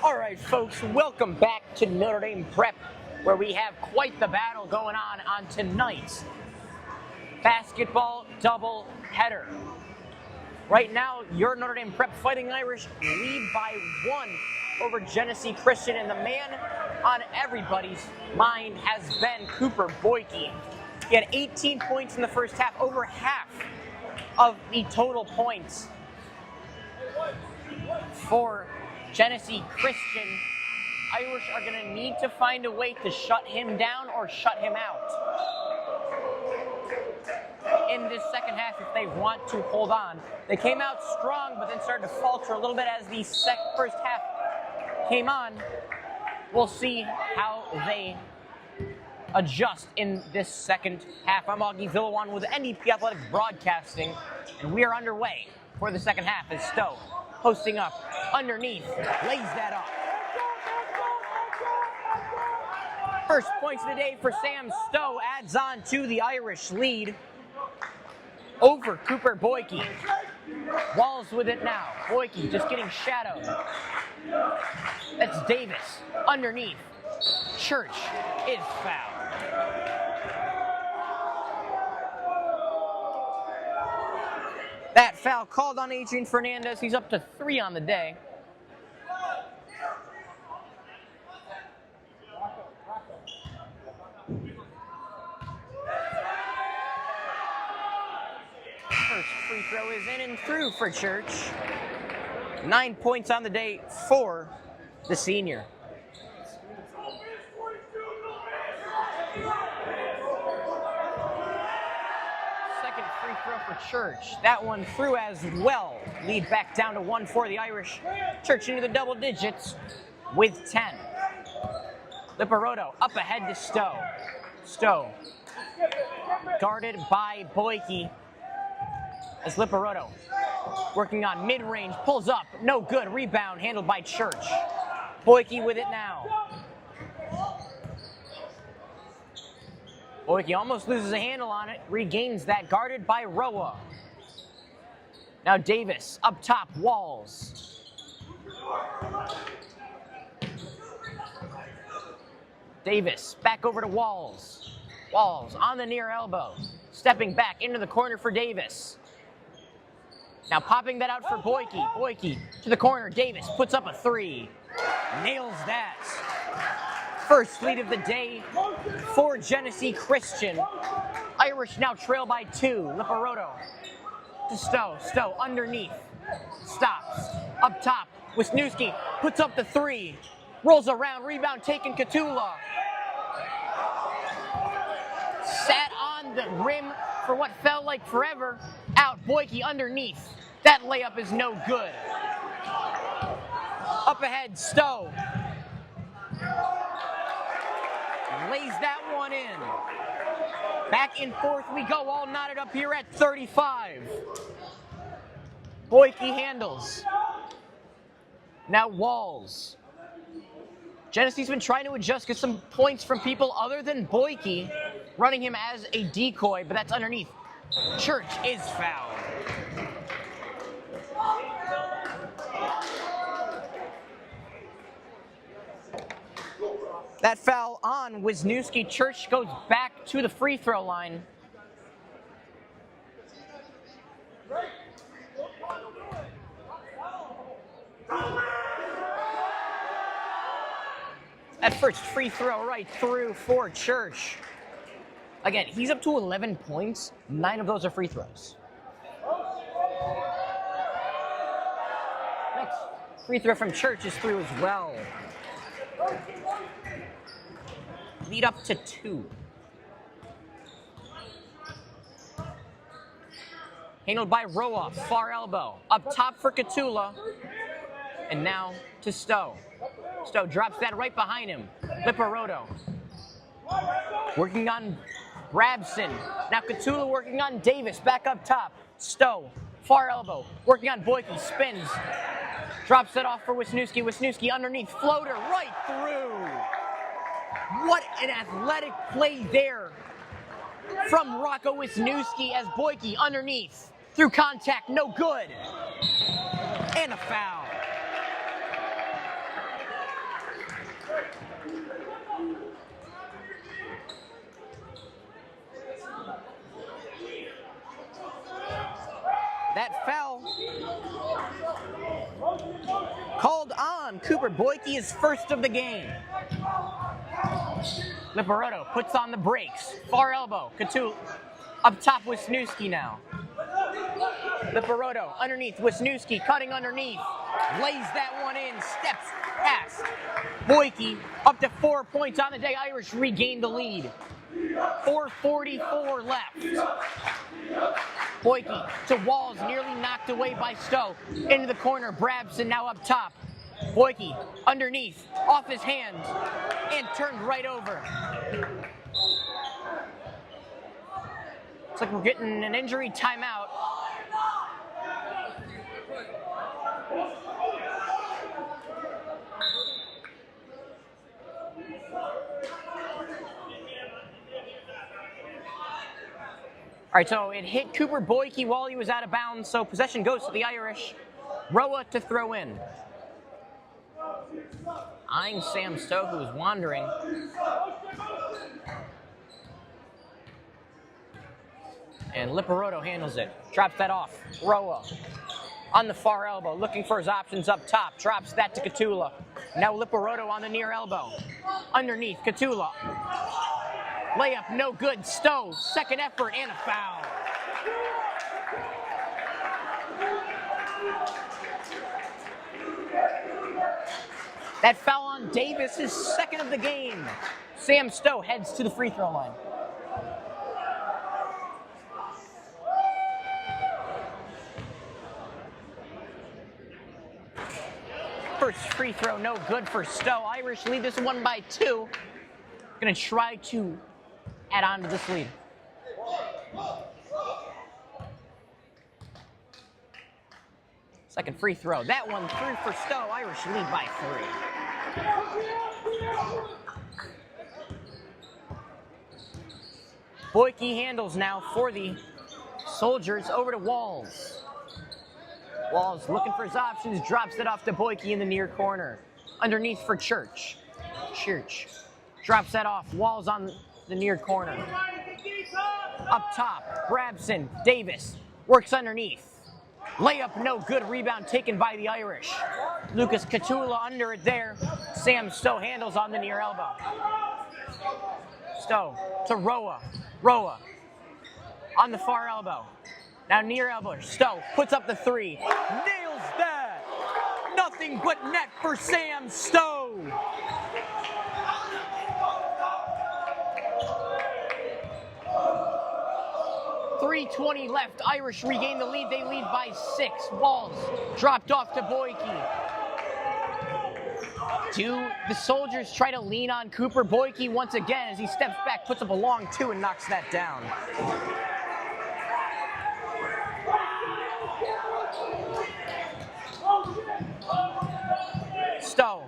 All right, folks, welcome back to Notre Dame Prep, where we have quite the battle going on tonight's basketball doubleheader. Right now, your Notre Dame Prep Fighting Irish lead by 1 over Genesee Christian, and the man on everybody's mind has been Cooper Boyke. He had 18 points in the first half, over half of the total points for Genesee Christian. Irish are going to need to find a way to shut him down or shut him out in this second half if they want to hold on. They came out strong, but then started to falter a little bit as the first half came on. We'll see how they adjust in this second half. I'm Augie Villawan with NDP Athletics Broadcasting, and we are underway for the second half as Stowe posting up underneath, lays that up. First points of the day for Sam Stowe adds on to the Irish lead over Cooper Boyke. Walls with it now. Boyke just getting shadowed. That's Davis underneath. Church is fouled. That foul called on Adrian Fernandez. He's up to 3 on the day. First free throw is in and through for Church. 9 points on the day for the senior. Second free throw for Church. That one through as well. Lead back down to 1 for the Irish. Church into the double digits with 10. Liparoto up ahead to Stowe. Stowe guarded by Boyke as Liparoto working on mid-range, pulls up, no good, rebound handled by Church. Boyke with it now. Boyke almost loses a handle on it, regains that, guarded by Roa. Now Davis up top, Walls. Davis back over to Walls. Walls on the near elbow, stepping back into the corner for Davis. Now popping that out for Boyke. Boyke to the corner. Davis puts up a 3. Nails that. First lead of the day for Genesee Christian. Irish now trail by 2. Liparoto to Stowe. Stowe underneath. Stops. Up top. Wisniewski puts up the 3. Rolls around. Rebound taken. Katula. Sat on the rim for what felt like forever. Out. Boyke underneath. That layup is no good. Up ahead, Stowe. Lays that one in. Back and forth we go, all knotted up here at 35. Boyke handles. Now Walls. Genesee's been trying to adjust, get some points from people other than Boyke, running him as a decoy, but that's underneath. Church is fouled. That foul on Wisniewski. Church goes back to the free throw line. That first free throw right through for Church. Again, he's up to 11 points. 9 of those are free throws. Next free throw from Church is through as well. Lead up to 2. Handled by Roa, far elbow. Up top for Katula. And now to Stowe. Stowe drops that right behind him. Liparoto. Working on Rabson. Now Katula working on Davis. Back up top. Stowe. Far elbow. Working on Boyke. Spins. Drops that off for Wisniewski. Wisniewski underneath. Floater right through. What an athletic play there from Rocco Wisniewski as Boyke underneath. Through contact, no good. and a foul. That foul called on Cooper Boyke is first of the game. Liparotto puts on the brakes. Far elbow. Catula up top. Wisniewski now. Liparotto underneath. Wisniewski cutting underneath. Lays that one in. Steps past. Boyke up to 4 points on the day. Irish regained the lead. 4:44 left. Boyke to Walls, nearly knocked away by Stowe. Into the corner. Brabson now up top. Boyke underneath, off his hand, and turned right over. Looks like we're getting an injury timeout. All right, so it hit Cooper Boyke while he was out of bounds, so possession goes to the Irish. Roa to throw in. Eyeing Sam Stowe, who is wandering. And Liparotto handles it. Drops that off. Roa on the far elbow, looking for his options up top. Drops that to Catula. Now Liparotto on the near elbow. Underneath, Catula. Layup, no good. Stowe, second effort, and a foul. That foul on Davis is second of the game. Sam Stowe heads to the free throw line. First free throw, no good for Stowe. Irish lead this one by 2. Gonna try to add on to this lead. Second free throw. That one through for Stowe. Irish lead by 3. Boyke handles now for the Soldiers over to Walls. Walls looking for his options, drops it off to Boyke in the near corner. Underneath for Church. Church drops that off. Walls on the near corner. Up top, Brabson, Davis works underneath. Layup, no good. Rebound taken by the Irish. Lucas Catula under it there. Sam Stowe handles on the near elbow. Stowe to Roa. Roa on the far elbow. Now near elbow. Stowe puts up the 3. Nails that. Nothing but net for Sam Stowe. .320 left. Irish regain the lead. They lead by 6. Walls dropped off to Boyke. The Soldiers try to lean on Cooper Boyke once again as he steps back, puts up a long 2, and knocks that down. Stowe,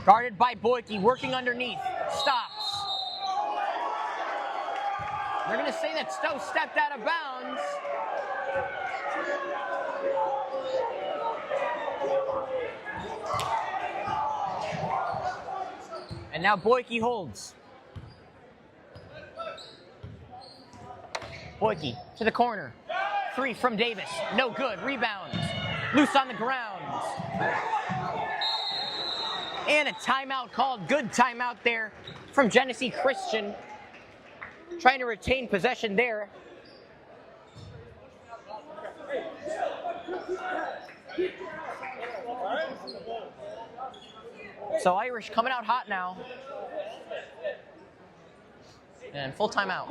guarded by Boyke, working underneath. Stops. They're going to say that Stowe stepped out of bounds. And now Boyke holds. Boyke to the corner. 3 from Davis. No good. Rebound. Loose on the ground. And a timeout called. Good timeout there from Genesee Christian. Trying to retain possession there. So Irish coming out hot now. And full timeout.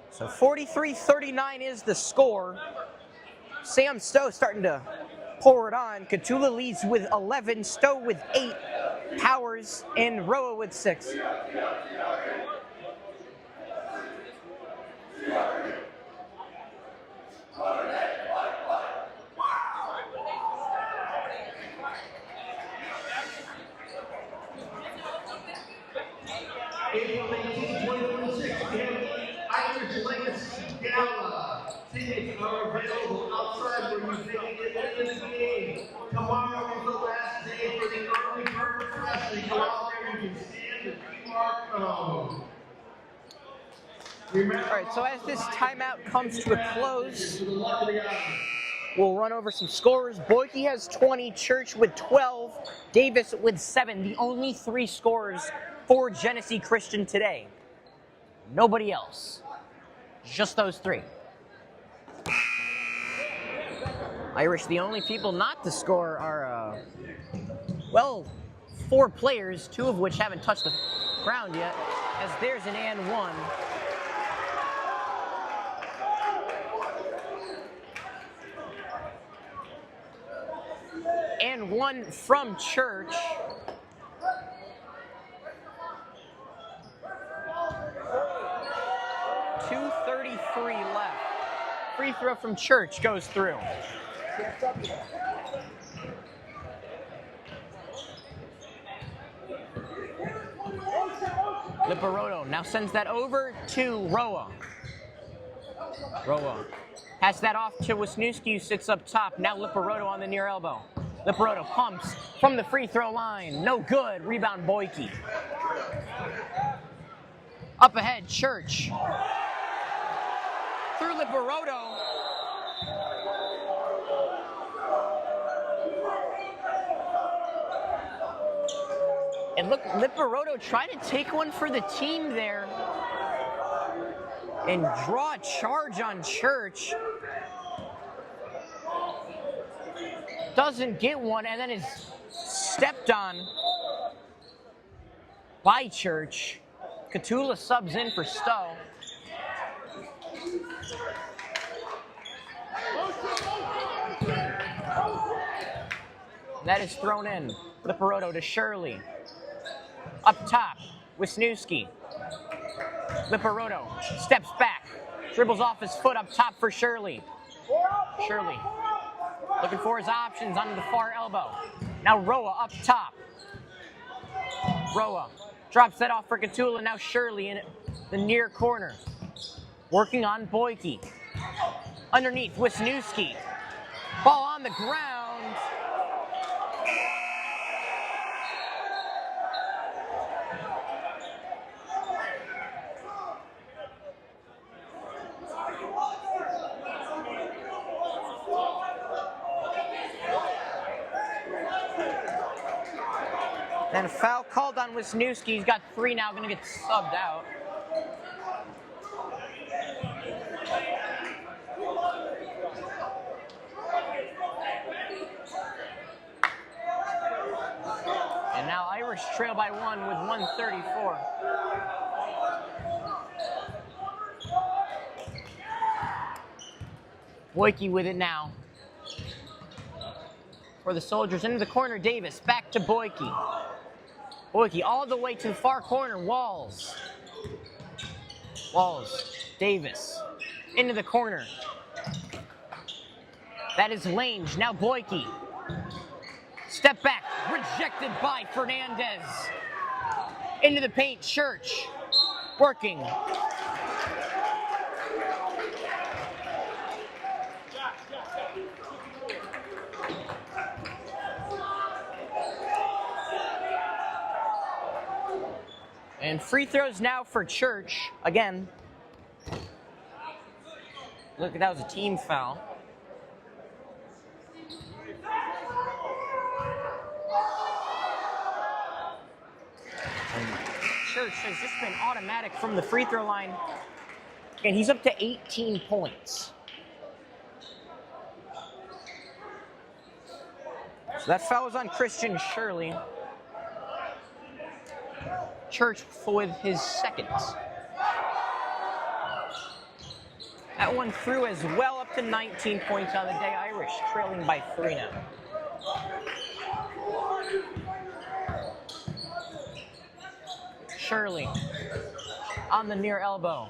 So 43-39 is the score. Sam Stowe starting to pour it on. Catula leads with 11, Stowe with 8, Powers and Roa with 6. Irish Legacy Gala. tickets are available outside where you can get in the game. Tomorrow is the last day for the early bird press. Go out there, you can scan the QR code. All right, so as this timeout comes to a close, we'll run over some scores. Boyke has 20, Church with 12, Davis with 7. The only 3 scores for Genesee Christian today. Nobody else. Just those 3. Irish, the only people not to score are, 4 players, 2 of which haven't touched the ground yet, as there's an and 1. And 1 from Church. .233 left. Free throw from Church goes through. Liparoto now sends that over to Roa. Roa has that off to Wisniewski, who sits up top. Now Liparoto on the near elbow. Liparoto pumps from the free throw line. No good. Rebound Boyke. Up ahead, Church. Through Liparoto. And look, Liparoto tried to take one for the team there and draw a charge on Church. Doesn't get one, and then is stepped on by Church. Catula subs in for Stowe. That is thrown in. Liparoto to Shirley. Up top, Wisniewski. Liparoto steps back, dribbles off his foot up top for Shirley. Shirley looking for his options on the far elbow. Now Roa up top. Roa drops that off for Catula. Now Shirley in the near corner. Working on Boyke. Underneath, Wisniewski. Ball on the ground. And a foul called on Wisniewski. He's got 3 now, going to get subbed out. And now Irish trail by 1 with 1:34. Boyke with it now. For the Soldiers into the corner, Davis back to Boyke. Boyke all the way to the far corner, Walls. Walls, Davis, into the corner. That is Lange, now Boyke. Step back, rejected by Fernandez. Into the paint, Church, working. And free throws now for Church. Again, look, that was a team foul. And Church has just been automatic from the free throw line. And he's up to 18 points. So that foul was on Christian Shirley. Church with his second. That one through as well, up to 19 points on the day. Irish trailing by 3 now. Shirley on the near elbow.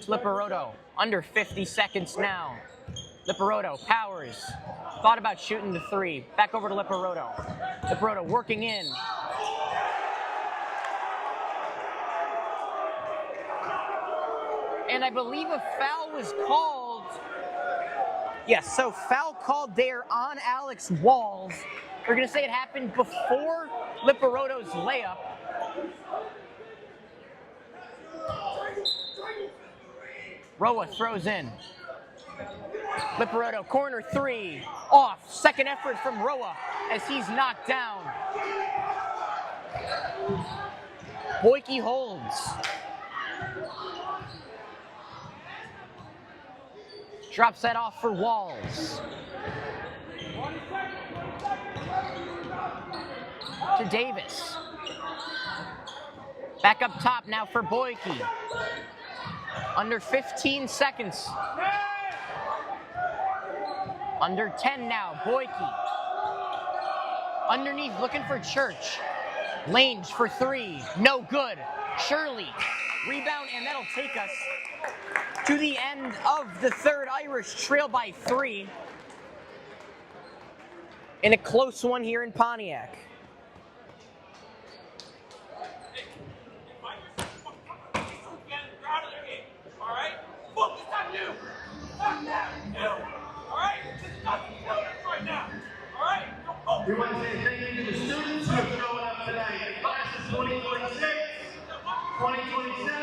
Liparoto under 50 seconds now. Liparoto powers. Thought about shooting the 3. Back over to Liparoto. Liparoto working in. And I believe a foul was called. Yes, so foul called there on Alex Walls. We're going to say it happened before Liparoto's layup. Roa throws in. Liparoto, corner three, off. Second effort from Roa as he's knocked down. Boyke holds. Drops that off for Walls. To Davis. Back up top now for Boyke. Under 15 seconds. Under 10 now, Boyke. Underneath, looking for Church. Lange for three, no good. Shirley, rebound, and that'll take us to the end of the third. Irish trail by 3. In a close one here in Pontiac. We want to say thank you to the students who have shown up tonight. Classes 2026, 2027,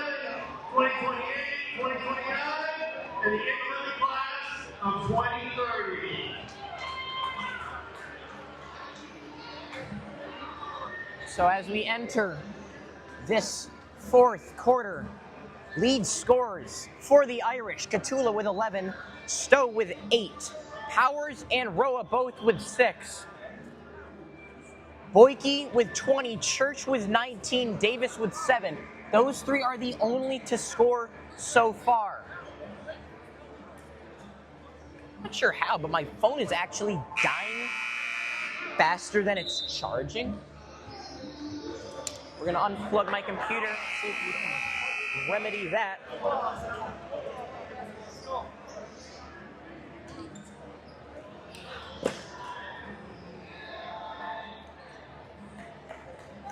2028, 2029, and the incoming class of 2030. So as we enter this fourth quarter, lead scorers for the Irish: Catula with 11, Stowe with 8, Powers and Roa both with 6. Boyke with 20, Church with 19, Davis with 7. Those 3 are the only to score so far. Not sure how, but my phone is actually dying faster than it's charging. We're gonna unplug my computer, see if we can remedy that.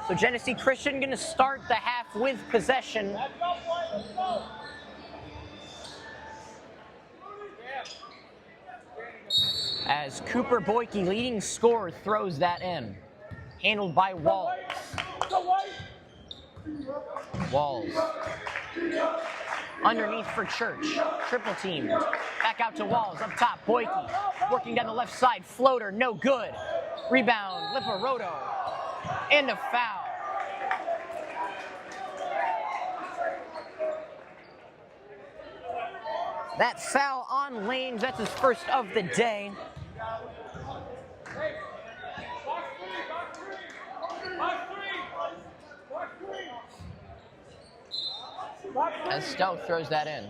So Genesee Christian gonna start the half with possession. As Cooper Boyke, leading scorer, throws that in. Handled by Walls. Walls. Underneath for Church. Triple teamed. Back out to Walls. Up top, Boyke. Working down the left side. Floater, no good. Rebound, Liparoto. And a foul. That foul on Lange, that's his first of the day. As Stowe throws that in.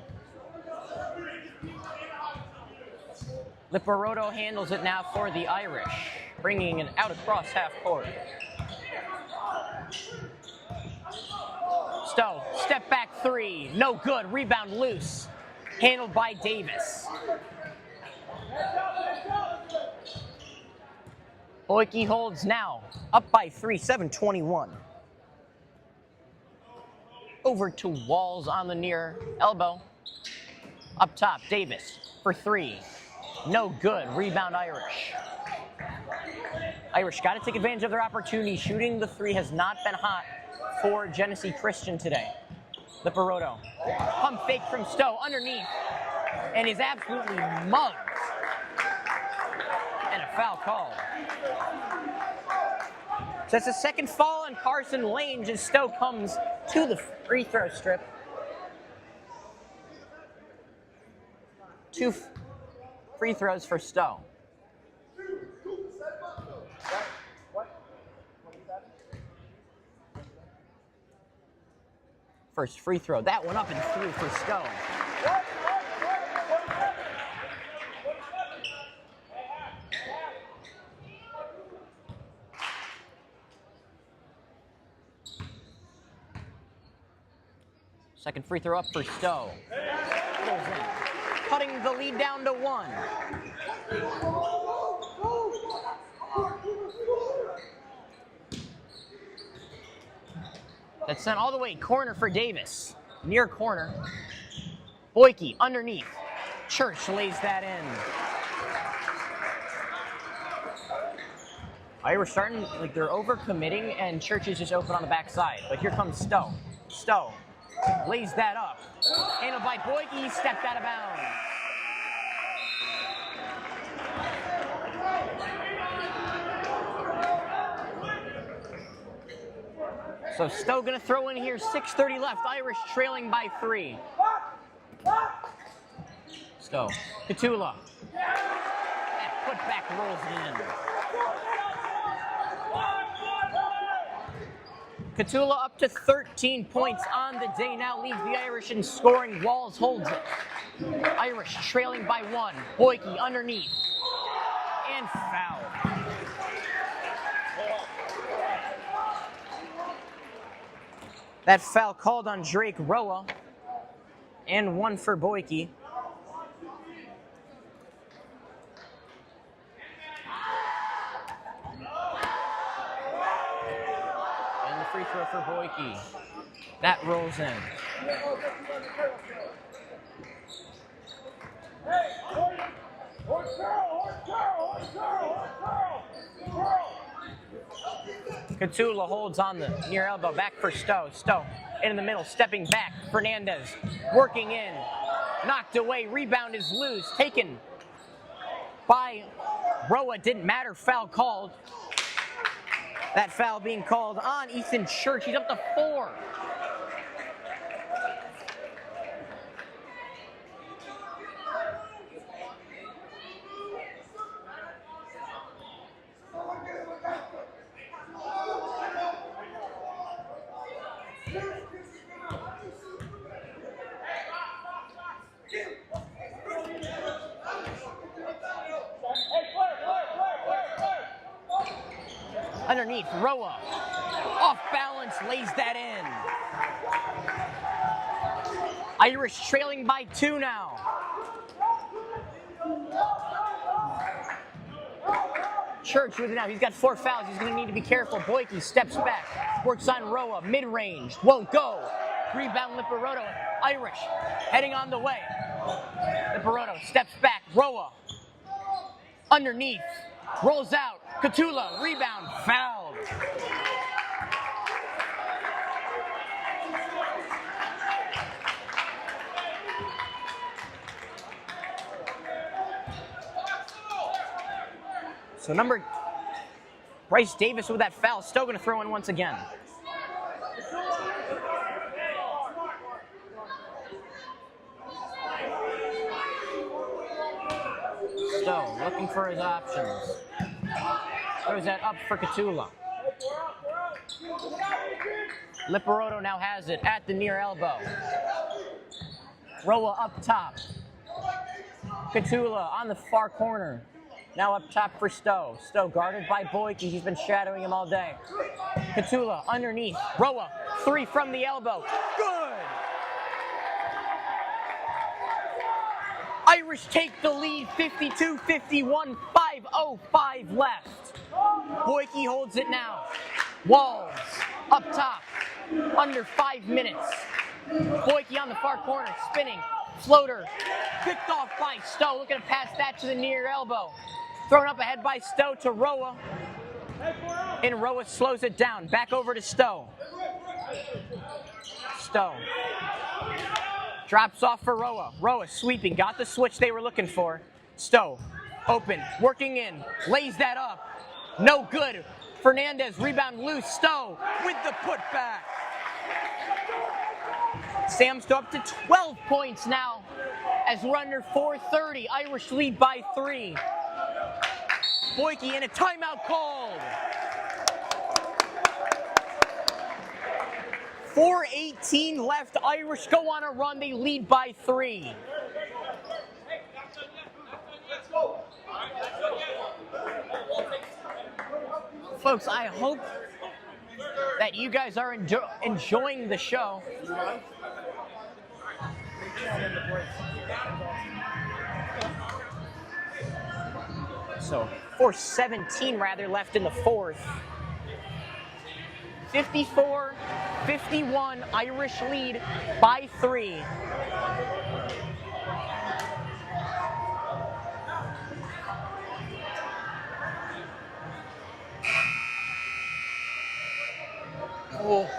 Liparoto handles it now for the Irish, bringing it out across half court. Stowe, step back 3, no good, rebound loose. Handled by Davis. Boyke holds now, up by 3, 7-21. Over to Walls on the near elbow. Up top, Davis for 3. No good, rebound Irish. Irish got to take advantage of their opportunity. Shooting the 3 has not been hot for Genesee Christian today. Liparoto, pump fake from Stowe underneath, and is absolutely mugged. And a foul call. So that's the second fall on Carson Lange as Stowe comes to the free throw strip. 2 free throws for Stowe. First free throw, that one up and through for Stowe. Second free throw up for Stowe. Cutting the lead down to 1. That's sent all the way corner for Davis. Near corner. Boyke underneath. Church lays that in. Irish starting, like they're overcommitting, and Church is just open on the backside. But here comes Stowe. Stowe lays that up. Handled by Boyke, he stepped out of bounds. So Stowe gonna throw in here, 6:30 left. Irish trailing by 3. Stowe, Catula. That putback rolls in. Catula up to 13 points on the day now, leads the Irish in scoring. Walls holds it. Irish trailing by 1. Boyke underneath. And foul. That foul called on Drake Roa. And 1 for Boyke. Free throw for Boyke. That rolls in. Catula holds on the near elbow. Back for Stowe. Stowe in the middle, stepping back. Fernandez working in. Knocked away. Rebound is loose. Taken by Roa. Didn't matter. Foul called. That foul being called on Ethan Church. He's up to 4. Underneath, Roa. Off balance, lays that in. Irish trailing by 2 now. Church with it now. He's got 4 fouls. He's going to need to be careful. Boyke steps back. Works on Roa. Mid-range. Won't go. Rebound, Lipperotto. Irish heading on the way. Lipperotto steps back. Roa. Underneath. Rolls out. Catula, rebound, fouled. So Bryce Davis with that foul, still going to throw in once again. Stowe looking for his options. Throws that up for Catula. Lipperotto now has it at the near elbow. Roa up top. Catula on the far corner. Now up top for Stowe. Stowe guarded by Boyke. He's been shadowing him all day. Catula underneath. Roa, 3 from the elbow. Good! Irish take the lead, 52-51, 5:05 left. Boyke holds it now. Walls up top, under 5 minutes. Boyke on the far corner, spinning, floater, picked off by Stowe. Looking to pass that to the near elbow. Thrown up ahead by Stowe to Roa. And Roa slows it down. Back over to Stowe. Stowe. Drops off for Roa. Roa sweeping. Got the switch they were looking for. Stowe. Open. Working in. Lays that up. No good. Fernandez. Rebound loose. Stowe with the putback. Sam's up to 12 points now as we're under 4:30. Irish lead by 3. Boyke and a timeout called. 4:18 left. Irish go on a run. They lead by 3. Folks, I hope that you guys are enjoying the show. So 4:17 rather left in the fourth. 54-51, Irish lead by 3. Oh.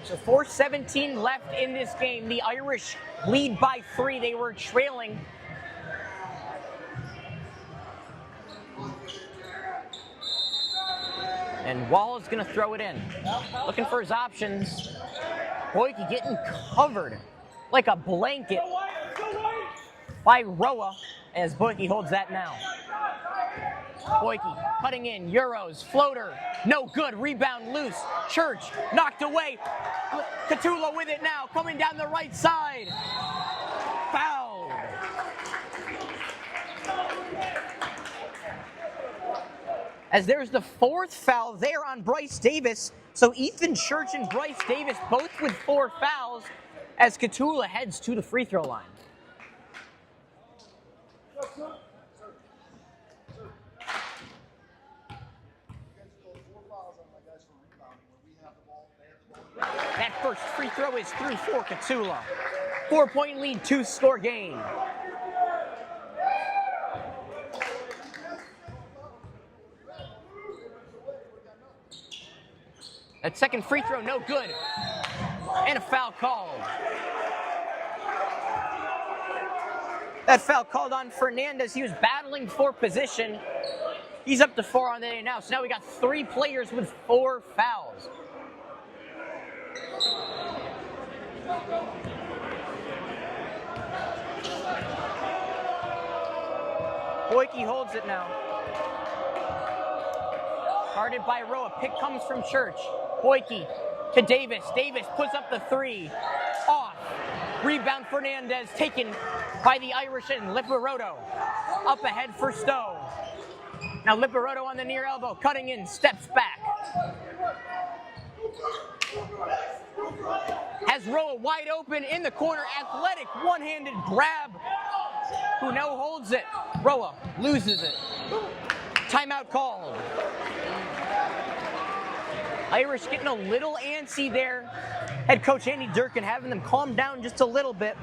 So 4:17 left in this game. The Irish lead by 3. They were trailing. And Wall is going to throw it in. Looking for his options. Boyke getting covered like a blanket by Roa as Boyke holds that now. Boyke cutting in, Euros, floater, no good, rebound loose. Church knocked away. Catula with it now, coming down the right side. Foul. As there's the 4th foul there on Bryce Davis. So Ethan Church and Bryce Davis both with 4 fouls as Catula heads to the free throw line. That first free throw is through for Catula. 4-point lead, 2-score game. That second free throw, no good. And a foul called. That foul called on Fernandez. He was battling for position. He's up to 4 on the day now. So now we got 3 players with 4 fouls. Boyke holds it now. Guarded by Roa. Pick comes from Church. Boyke to Davis. Davis puts up the 3. Off. Rebound Fernandez taken by the Irish and Liparoto. Up ahead for Stowe. Now Liparoto on the near elbow. Cutting in. Steps back. Has Roa wide open in the corner. Athletic one-handed grab. Who now holds it. Roa loses it. Timeout called. Irish getting a little antsy there. Head coach Andy Durkin having them calm down just a little bit.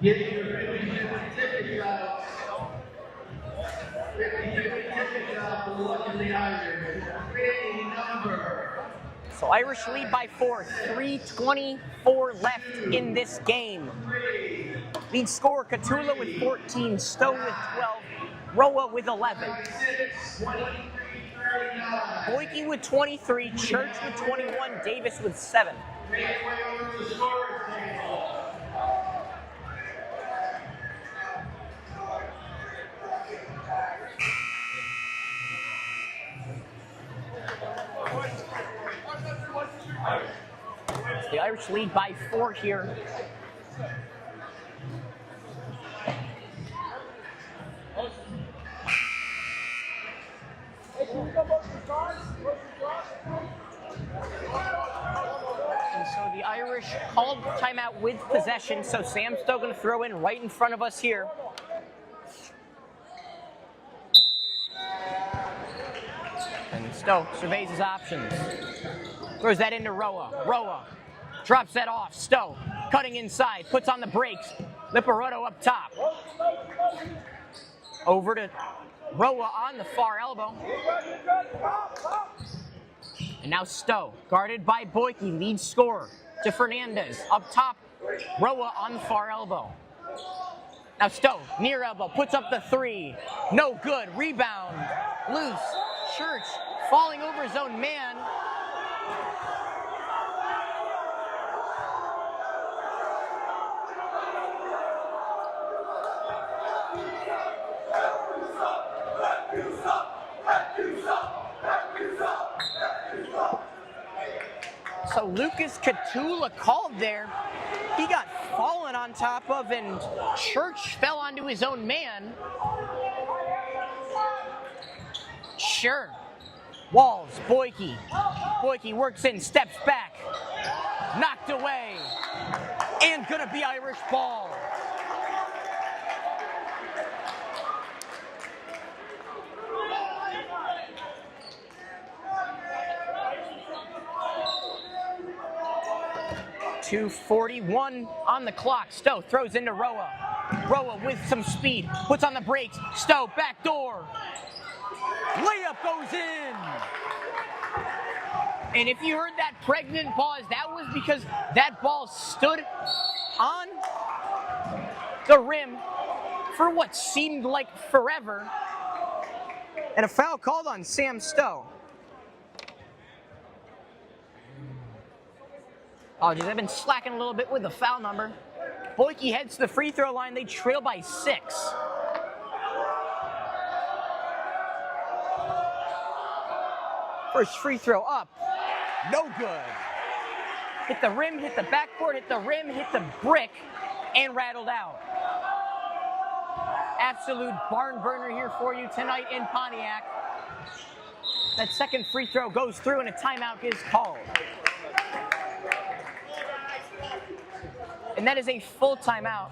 Getting your 50-50 tickets out. 50-50 tickets out for lucky Irish. Big number. So Irish lead by 4. 3:24 left in this game. Lead scorer Catula with 14, Stowe with 12, Roa with 11. Boyke with 23, Church with 21, Davis with 7. The Irish lead by 4 here. And so the Irish called timeout with possession, so Sam's still going to throw in right in front of us here. And Stowe surveys his options. Throws that into Roa. Roa drops that off. Stowe cutting inside, puts on the brakes. Liparoto up top. Over to Roa on the far elbow. And now Stowe, guarded by Boyke, lead scorer to Fernandez. Up top, Roa on the far elbow. Now Stowe, near elbow, puts up the 3. No good. Rebound. Loose. Church falling over his own man. So Lucas Catula called there. He got fallen on top of, and Church fell onto his own man. Sure. Walls, Boyke. Boyke works in, steps back. Knocked away. And gonna be Irish ball. 2:41 on the clock. Stowe throws into Roa. Roa with some speed, puts on the brakes. Stowe, back door. Layup goes in. And if you heard that pregnant pause, that was because that ball stood on the rim for what seemed like forever. And a foul called on Sam Stowe. Apologies, I've been slacking a little bit with the foul number. Boyke heads to the free throw line. They trail by 6. First free throw up. No good. Hit the rim, hit the backboard, hit the rim, hit the brick, and rattled out. Absolute barn burner here for you tonight in Pontiac. That second free throw goes through and a timeout is called. And that is a full timeout.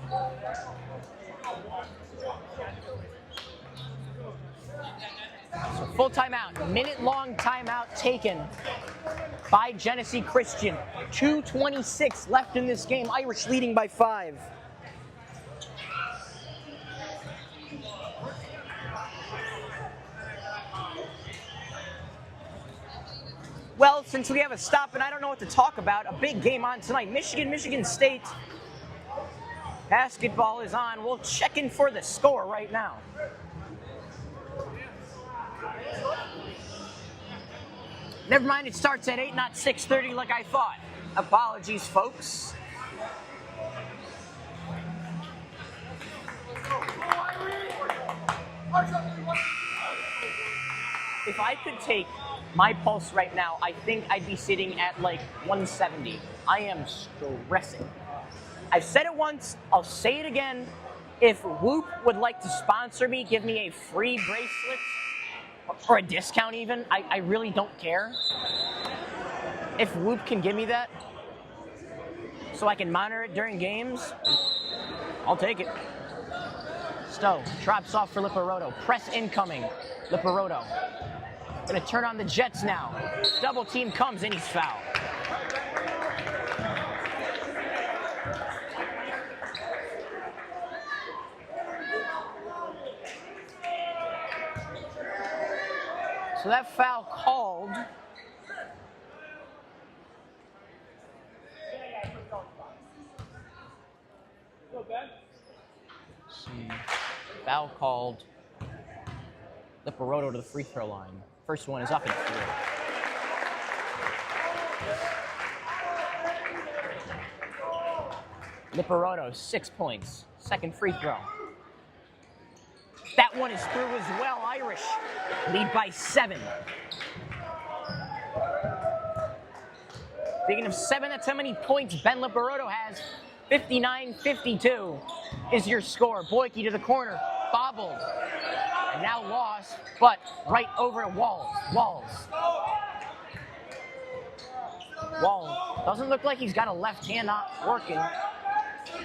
So full timeout, minute-long timeout taken by Genesee Christian. 2:26 left in this game. Irish leading by 5. Well, since we have a stop and I don't know what to talk about, a big game on tonight. Michigan State. Basketball is on. We'll check in for the score right now. Never mind, it starts at 8, not 6:30 like I thought. Apologies, folks. If I could take my pulse right now, I think I'd be sitting at like 170. I am stressing. I've said it once, I'll say it again. If Whoop would like to sponsor me, give me a free bracelet, or a discount even, I really don't care. If Whoop can give me that, so I can monitor it during games, I'll take it. Stowe drops off for Lipparoto. Press incoming. Lipparoto. Gonna turn on the Jets now. Double team comes and he's fouled. So that foul called. Foul called. Lipparoto to the free throw line. First one is up and through. Lipparoto, 6 points. Second free throw. That one is through as well. Irish lead by 7. Speaking of 7, that's how many points Ben Lipparoto has. 59-52 is your score. Boyke to the corner, bobbled, and now lost, but right over to Walls. Walls doesn't look like he's got a left hand not working.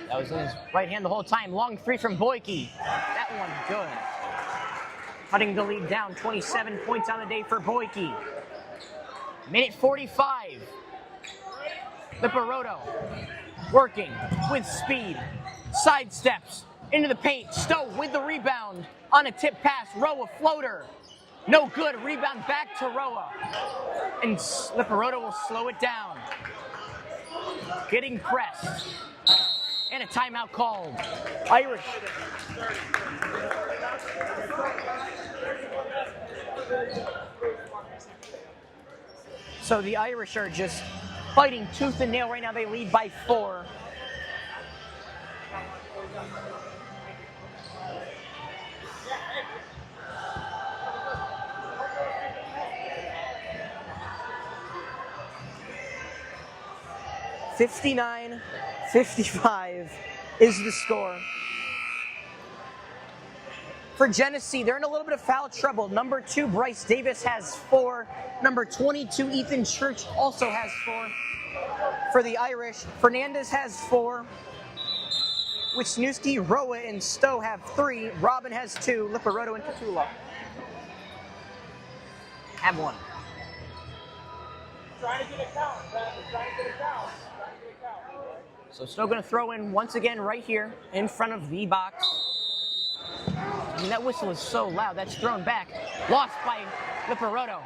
That was in his right hand the whole time. Long three from Boyke. That one good. Cutting the lead down, 27 points on the day for Boyke. Minute 45. Lipparoto working with speed. Sidesteps into the paint. Stowe with the rebound on a tip pass. Roa floater. No good. Rebound back to Roa. And Lipparoto will slow it down. Getting pressed. And a timeout called. Irish. So the Irish are just fighting tooth and nail right now. They lead by 4. $59-55 is the score. For Genesee, they're in a little bit of foul trouble. Number 2, Bryce Davis has 4. Number 22, Ethan Church also has 4. For the Irish, Fernandez has 4. Wisniewski, Roa, and Stowe have 3. Robin has 2. Lipparoto and Catula have 1. Trying to get a count, Trying to get a count. So Stowe going to throw in once again right here in front of the box. I mean, that whistle is so loud. That's thrown back. Lost by Liparoto.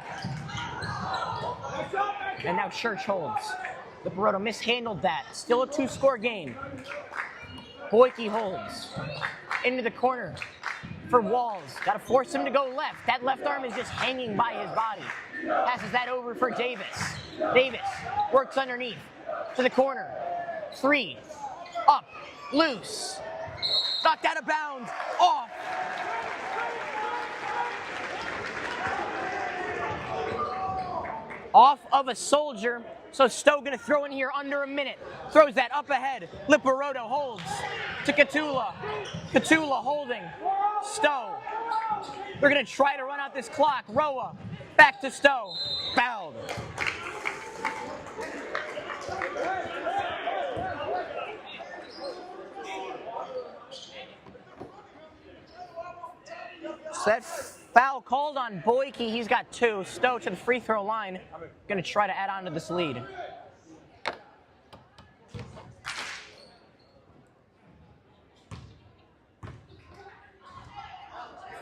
And now Church holds. Liparoto mishandled that. Still a 2-score game. Boyke holds. Into the corner for Walls. Got to force him to go left. That left arm is just hanging by his body. Passes that over for Davis. Davis works underneath to the corner. 3. Up. Loose. Knocked out of bounds. Off. Off of a Soldier. So Stowe going to throw in here under a minute. Throws that up ahead. Liparoto holds to Catula. Catula holding. Stowe. They're going to try to run out this clock. Roa back to Stowe. Fouled. Set foul called on Boyke. He's got 2. Stowe to the free throw line. Going to try to add on to this lead.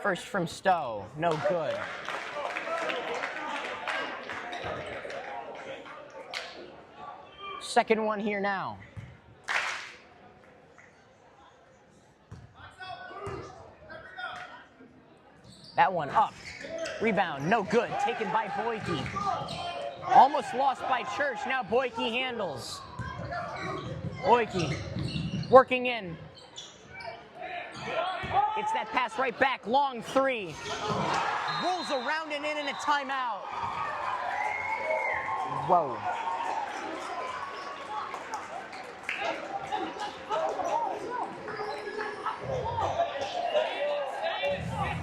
First from Stowe. No good. Second one here now. That one up. Rebound, no good. Taken by Boyke. Almost lost by Church. Now Boyke handles. Boyke working in. It's that pass right back. Long 3. Rolls around and in a timeout. Whoa.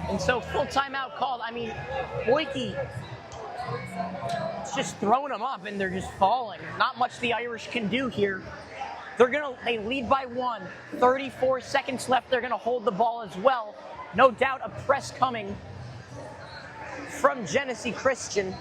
And so full timeout called. I mean, Boyke is just throwing them up and they're just falling. Not much the Irish can do here. They lead by 1. 34 seconds left. They're gonna hold the ball as well. No doubt a press coming from Genesee Christian.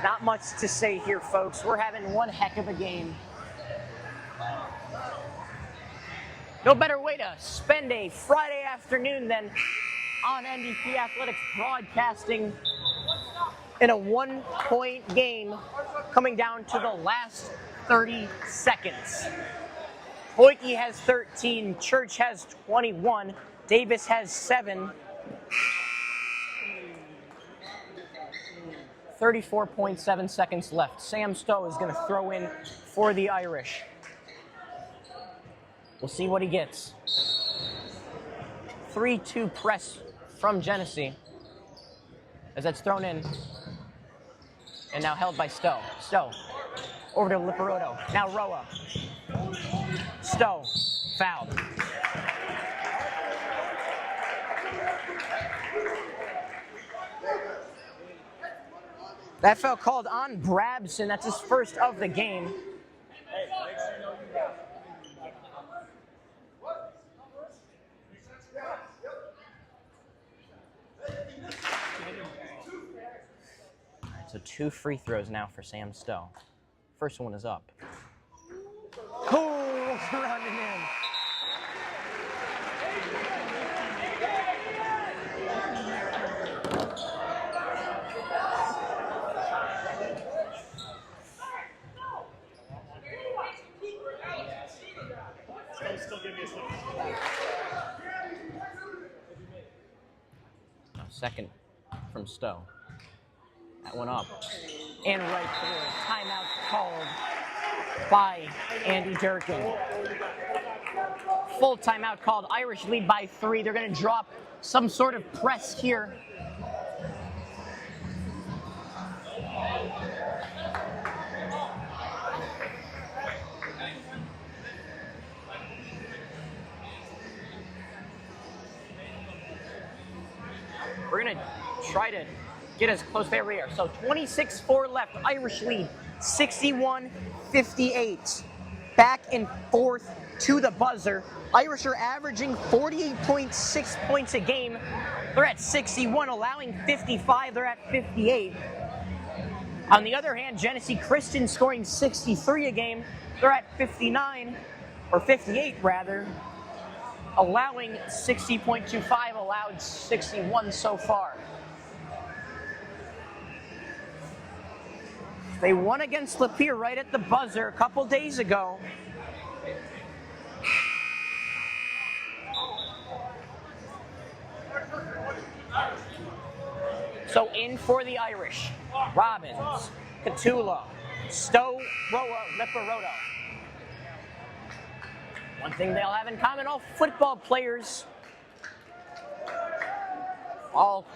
Not much to say here, folks. We're having one heck of a game. No better way to spend a Friday afternoon than on MBB Athletics broadcasting in a 1-point game coming down to the last 30 seconds. Boyke has 13, Church has 21, Davis has 7. 34.7 seconds left. Sam Stowe is going to throw in for the Irish. We'll see what he gets. 3-2 press from Genesee as that's thrown in. And now held by Stowe. Stowe over to Liparoto. Now Roa. Stowe fouled. That foul called on Brabson. That's his first of the game. All right, so 2 free throws now for Sam Stowe. First one is up. Oh, running in. Second from Stowe. That one up. And right through. Timeout called by Andy Durkin. Full timeout called. Irish lead by 3. They're going to drop some sort of press here. We're going to try to get as close. There we are. So 26-4 left. Irish lead 61-58. Back and forth to the buzzer. Irish are averaging 48.6 points a game. They're at 61, allowing 55. They're at 58. On the other hand, Genesee Christian scoring 63 a game. They're at 59, or 58 rather, allowing 60.25, allowed 61 so far. They won against Lapeer right at the buzzer a couple days ago. So in for the Irish, Robbins, Catullo, Stowe, Roa, Lipparoto. One thing they'll have in common, all football players, all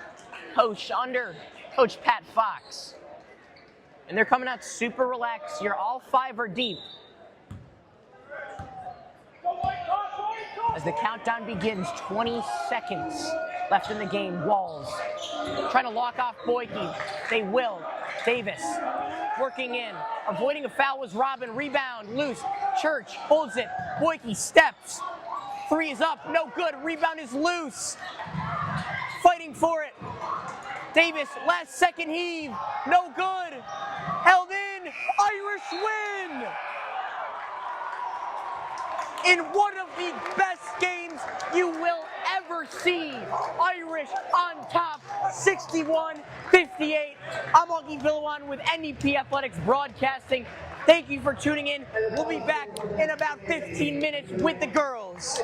coached under Coach Pat Fox. And they're coming out super relaxed. You're all five are deep. As the countdown begins, 20 seconds left in the game. Walls trying to lock off Boyke. They will. Davis working in. Avoiding a foul was Robin. Rebound, loose. Church holds it. Boyke steps. Three is up. No good. Rebound is loose. Fighting for it. Davis, last second heave. No good. Held in. Irish win! In one of the best games you will ever see. Irish on top, 61-58. I'm Augie Villawan with MBB Athletics Broadcasting. Thank you for tuning in. We'll be back in about 15 minutes with the girls.